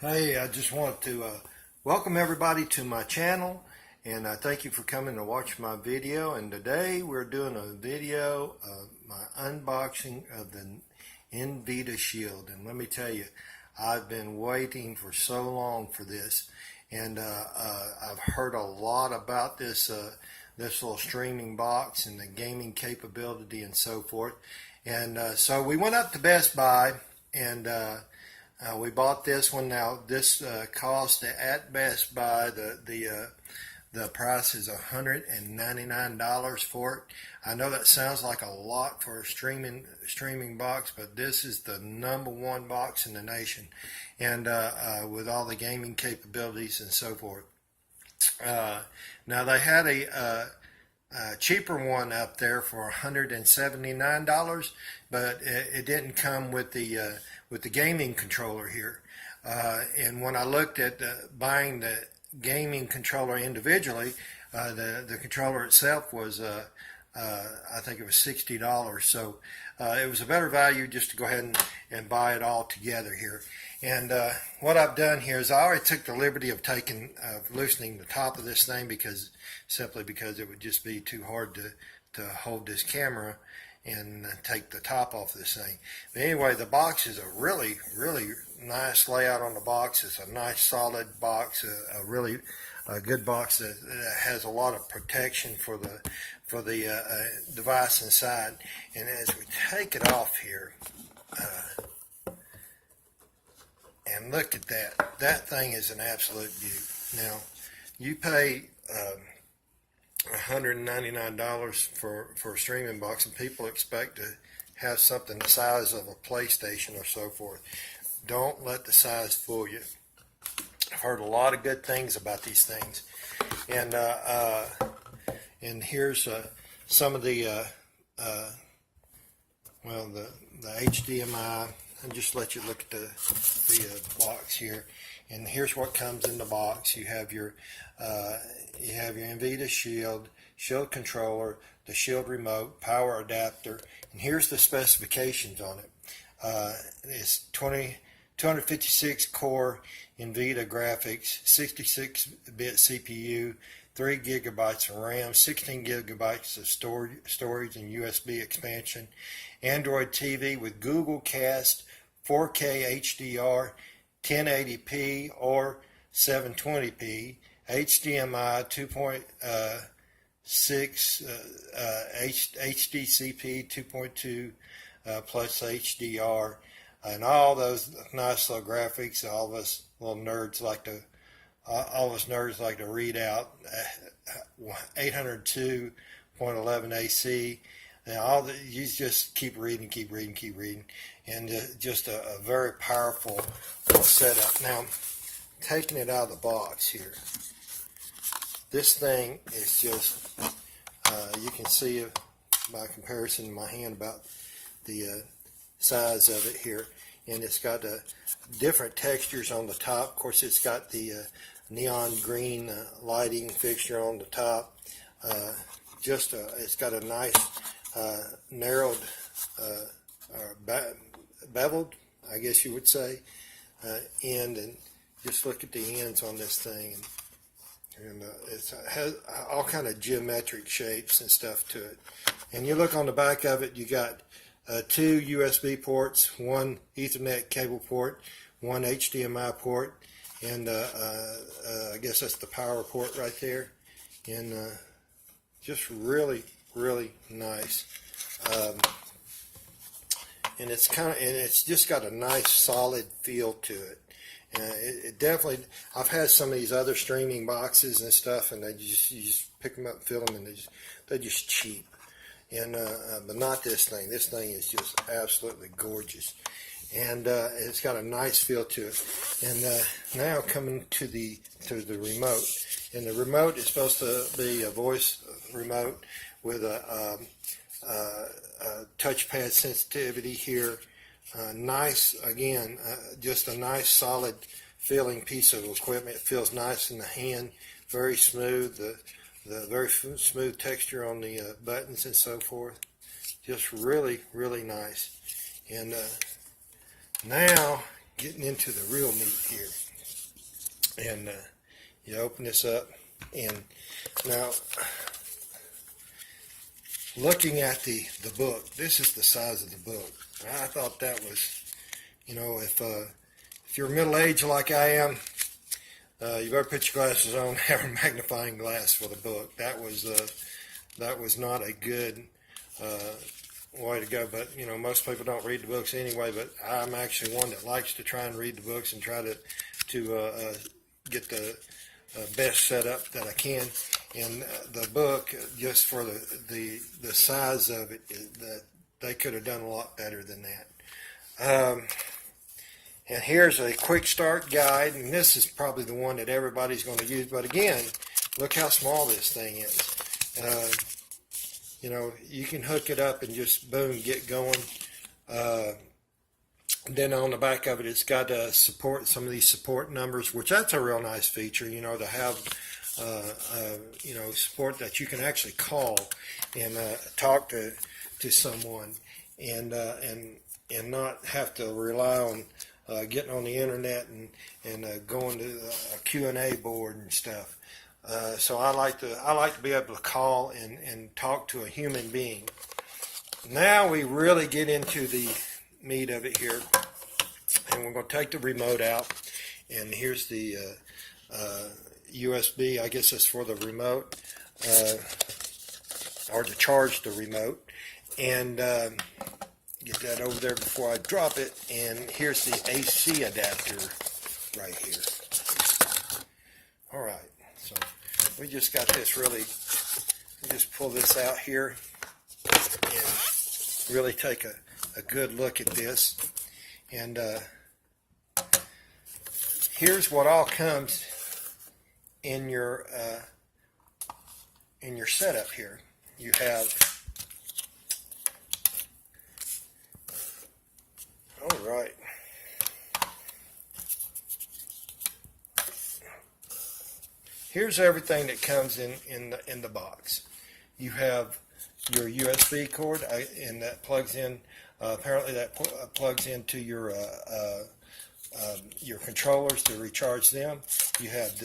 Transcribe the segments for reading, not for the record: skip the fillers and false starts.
Hey, I just want to welcome everybody to my channel, and thank you for coming to watch my video. And today we're doing a video of my unboxing of the Nvidia Shield. And let me tell you, I've been waiting for so long for this, and I've heard a lot about this this little streaming box and the gaming capability and so forth. And so we went up to Best Buy and we bought this one. Now this cost at Best Buy, the price is $199 for it. I know that sounds like a lot for a streaming box, but this is the #1 box in the nation, and with all the gaming capabilities and so forth. Now they had a cheaper one up there for $179, but it didn't come with the gaming controller here. And when I looked at buying the gaming controller individually, the controller itself was I think it was $60. So it was a better value just to go ahead and buy it all together here. And what I've done here is I already took the liberty of loosening the top of this thing simply because it would just be too hard to hold this camera and take the top off of this thing. But anyway, the box is a really nice layout on the box. It's a nice solid box, a really good box that has a lot of protection for the device inside. And as we take it off here, and look at that thing is an absolute beaut. Now you pay $199 for a streaming box, and people expect to have something the size of a PlayStation or so forth. Don't let the size fool you. I've heard a lot of good things about these things, and here's some of the HDMI. And just let you look at the box here. And here's what comes in the box. You have your Nvidia Shield controller, the Shield remote, power adapter, and here's the specifications on it. It's 256 core Nvidia graphics, 66-bit CPU, 3 gigabytes of RAM, 16 gigabytes of storage and USB expansion, Android TV with Google Cast, 4K HDR, 1080p or 720p, HDMI 2.6, HDCP 2.2 plus HDR, and all those nice little graphics. All of us nerds like to read out. 802.11 AC. Now you just keep reading, and just a very powerful setup. Now, taking it out of the box here, this thing is just, you can see it by comparison in my hand about the size of it here, and it's got different textures on the top. Of course, it's got the neon green lighting fixture on the top. It's got a nice narrowed or beveled, I guess you would say, end, and just look at the ends on this thing, and it has all kind of geometric shapes and stuff to it. And you look on the back of it, you got 2 USB ports, 1 Ethernet cable port, 1 HDMI port, and I guess that's the power port right there, and just really nice. And it's just got a nice solid feel to it. It definitely, I've had some of these other streaming boxes and stuff, and you just pick them up and feel them, and they're just cheap. And but not this thing. This thing is just absolutely gorgeous, and it's got a nice feel to it. And now coming to the remote, and the remote is supposed to be a voice remote with a touchpad sensitivity here. Nice, again, just a nice solid feeling piece of equipment. It feels nice in the hand, very smooth. The very smooth texture on the buttons and so forth. Just really nice. And now getting into the real meat here. And you open this up, and now looking at the book, this is the size of the book. I thought that was, you know, if you're middle-aged like I am, you better put your glasses on, have a magnifying glass for the book. That was not a good way to go. But you know, most people don't read the books anyway. But I'm actually one that likes to try and read the books and try to get the best setup that I can. And the book, just for the size of it, that they could have done a lot better than that. And here's a quick start guide, and this is probably the one that everybody's going to use. But again, look how small this thing is. You know, you can hook it up and just boom, get going. Then on the back of it, it's got support, some of these support numbers, which that's a real nice feature, you know, to have, you know, support that you can actually call and talk to someone and not have to rely on getting on the internet and going to a Q&A board and stuff. So I like to be able to call and talk to a human being. Now we really get into the meat of it here, and we're going to take the remote out, and here's the USB. I guess it's for the remote or to charge the remote, and get that over there before I drop it. And here's the AC adapter right here. All right, so we just got this really, just pull this out here and really take a good look at this. And here's what all comes in your setup here. You have, all right, here's everything that comes in the box. You have your USB cord, and that plugs in. Apparently, that plugs into your controllers to recharge them. You have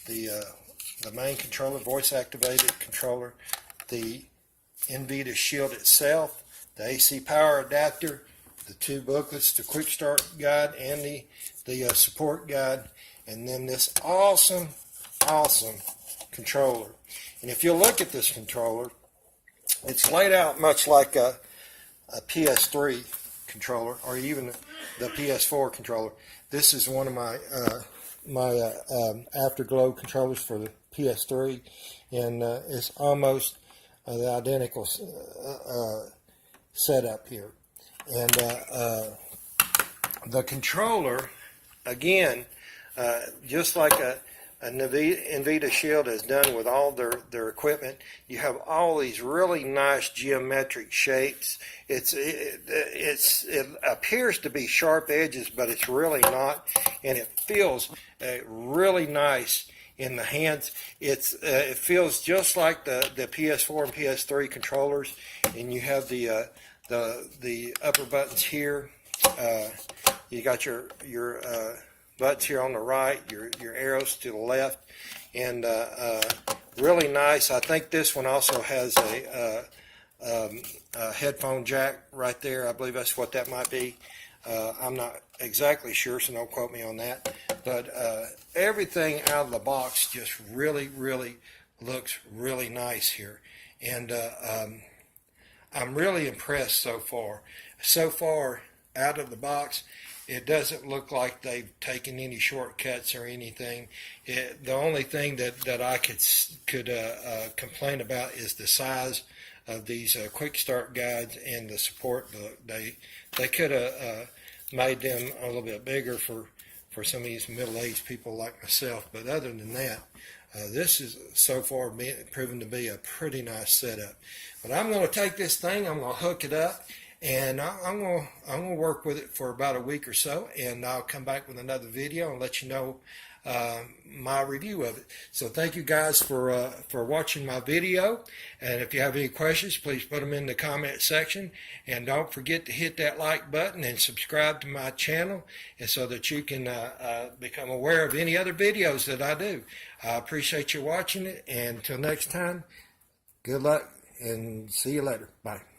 the main controller, voice activated controller, the Nvidia Shield itself, the AC power adapter, the two booklets, the quick start guide and the support guide, and then this awesome controller. And if you look at this controller, it's laid out much like a PS3 controller or even the PS4 controller. This is one of my Afterglow controllers for the PS3, and it's almost the identical setup here. And the controller, again, just like a Nvidia Shield has done with all their equipment, you have all these really nice geometric shapes. It appears to be sharp edges, but it's really not, and it feels really nice in the hands. It feels just like the PS4 and PS3 controllers, and you have the upper buttons here. You got your buttons here on the right, your arrows to the left, and really nice. I think this one also has a headphone jack right there. I believe that's what that might be. I'm not exactly sure, so don't quote me on that. But everything out of the box just really looks really nice here, and I'm really impressed so far. So far out of the box, it doesn't look like they've taken any shortcuts or anything. The only thing that I could complain about is the size of these quick start guides and the support book. They could have made them a little bit bigger for some of these middle-aged people like myself. But other than that, this is so far proven to be a pretty nice setup. But I'm going to take this thing, I'm going to hook it up, And I'm gonna work with it for about a week or so, and I'll come back with another video and let you know my review of it. So thank you guys for watching my video, and if you have any questions, please put them in the comment section, and don't forget to hit that like button and subscribe to my channel, and so that you can become aware of any other videos that I do. I appreciate you watching it, and until next time, good luck and see you later. Bye.